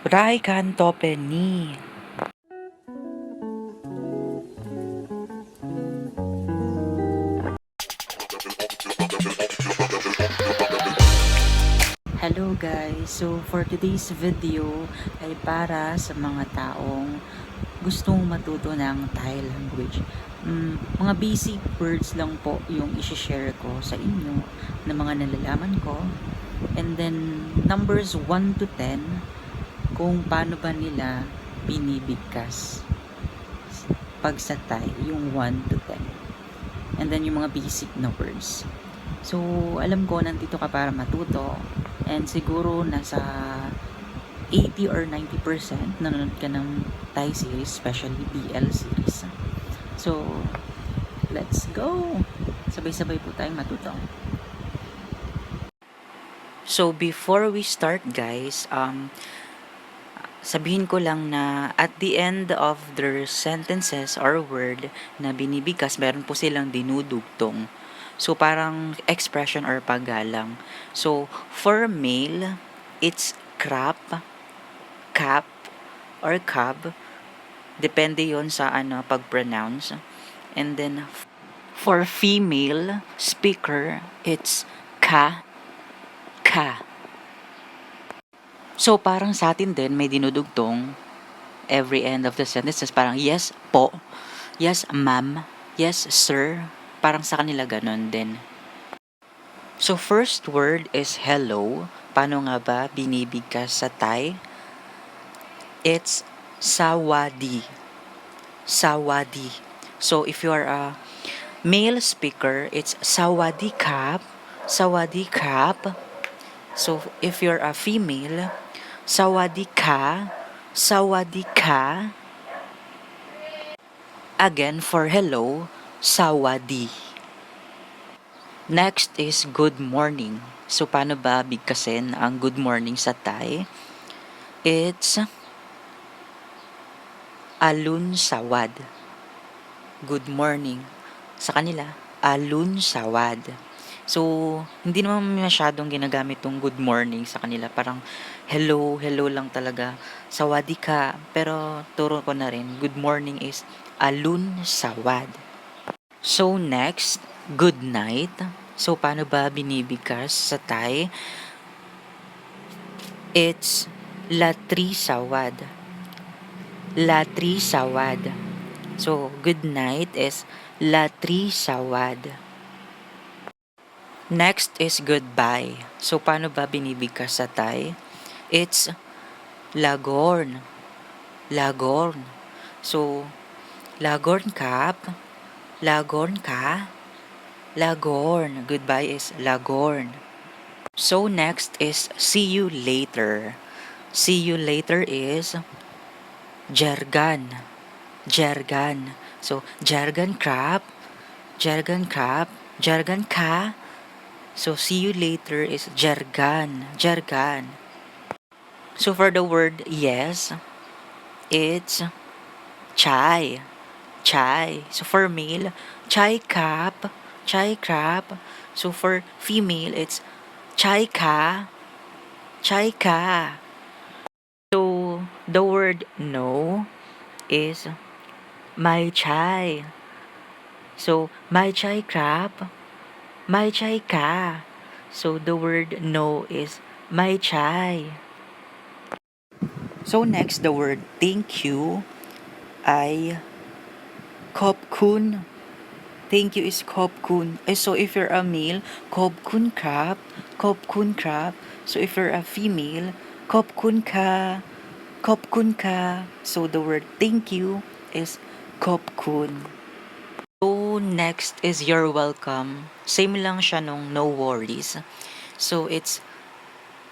Rai kanto ni. Hello guys! So for today's video ay para sa mga taong gustong matuto ng Thai language. Mga basic words lang po yung isi-share ko sa inyo na mga nalalaman ko. And then numbers 1 to 10 kung paano ba nila binibigkas pag sa Thai, yung 1 to 10. And then yung mga basic na words. So, alam ko nandito ka para matuto and siguro nasa 80 or 90% nanonood ka ng Thai series, especially BL series. So, let's go! Sabay-sabay po tayong matuto. So, before we start guys, sabihin ko lang na at the end of their sentences or word na binibigkas, meron po silang dinudugtong. So, parang expression or paggalang. So, for male, it's crap, cap, or cab. Depende yon sa pag-pronounce. And then, for female speaker, it's ka, ka. So, parang sa atin din, may dinudugtong every end of the sentences. Parang, yes po, yes ma'am, yes sir. Parang sa kanila ganon din. So, first word is hello. Paano nga ba binibigkas sa Thai? It's sawadi. Sawadi. So, if you are a male speaker, it's sawadi kap. Sawadi kap. So, if you're a female, sawadi ka. Sawadi ka. Again, for hello, sawadi. Next is good morning. So, paano ba bigkasin ang good morning sa Thai? It's alun sawad. Good morning. Sa kanila, alun sawad. So, hindi naman masyadong ginagamit tong good morning sa kanila. Parang hello, hello lang talaga. Sawadi ka. Pero turo ko na rin, good morning is alun sawad. So, next, good night. So, paano ba binibigkas sa Thai? It's latri sawad. Latri sawad. So, good night is latri sawad. Next is goodbye. So, paano ba binibigkas sa Thai? It's lagorn. Lagorn. So, lagorn kap. Lagorn ka. Lagorn. Goodbye is lagorn. So, next is see you later. See you later is jargon. Jargon. So, jargon crap. Jargon crap. Jargon ka. So, see you later is jargon. Jargon. So, for the word yes, it's chai. Chai. So, for male, chai cup. Chai crap. So, for female, it's chai ka. Chai ka. So, the word no is my chai. So, my chai crap. My chai ka. So, the word no is my chai. So, next, the word thank you ay khop kun. Thank you is khop kun. So, if you're a male, khop kun krap. Khop kun krap. So, if you're a female, khop kun ka. Khop kun ka. So, the word thank you is khop kun. So, next is you're welcome. Same lang siya nung no worries. So, it's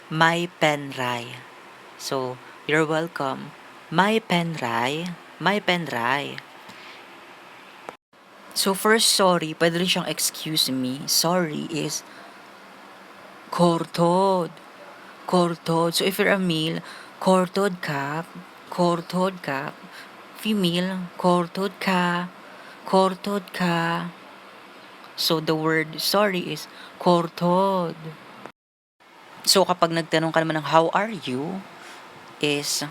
my Pendrive. So, you're welcome. My Pendrive. My Pendrive. So, first, sorry. Pwede rin siyang excuse me. Sorry is kortod. Kortod. So, if you're a male, kortod kap. Kortod kap. Female, kortod ka. Kortod ka. So, the word sorry is kortod. So, kapag nagtanong ka naman ng how are you, is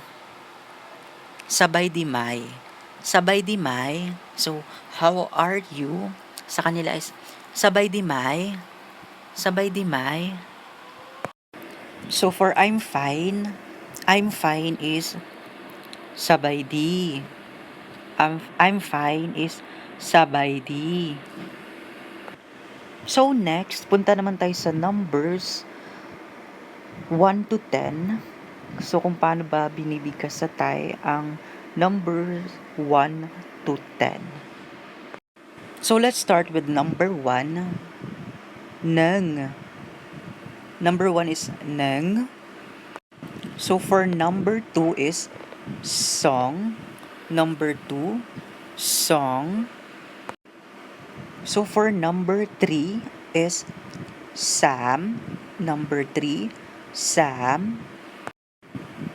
sabay dimay. Sabay dimay. So, how are you? Sa kanila is sabay dimay. Sabay dimay. So, for I'm fine is sabay di. I'm fine is sabay di. So, next, punta naman tayo sa numbers 1 to 10. So, kung paano ba binibigkas sa Thai ang numbers 1 to 10. So, let's start with number 1. Neng. Number 1 is neng. So, for number 2 is song. Number 2, song. So, for number 3 is Sam. Number 3, Sam.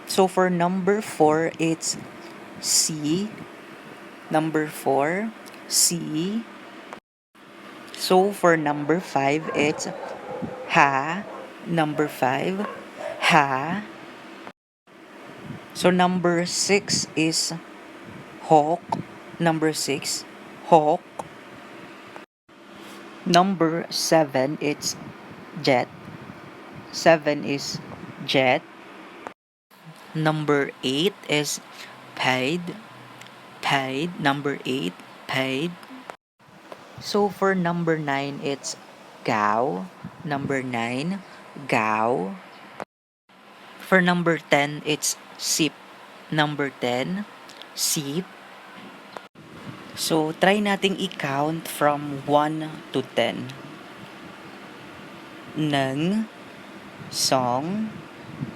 So, for number 4, it's C. Number 4, C. So, for number 5, it's ha. Number 5, ha. So, number 6 is hawk. Number 6, hawk. Number 7, it's jet. 7 is jet. Number 8 is paid. Paid. Number 8, paid. So, for number 9, it's gao. Number 9, gao. For number 10, it's sip. Number 10, sip. So, try nating i-count from 1 to 10. Neng, song,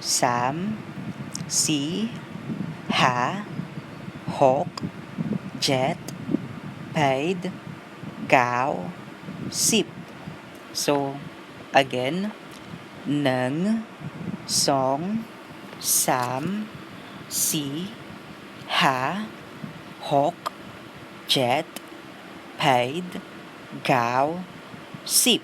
sam, si, ha, hawk, jet, paid, gao, sip. So, again, neng, song, sam, si, ha, hawk, jet, paid, gao, sip.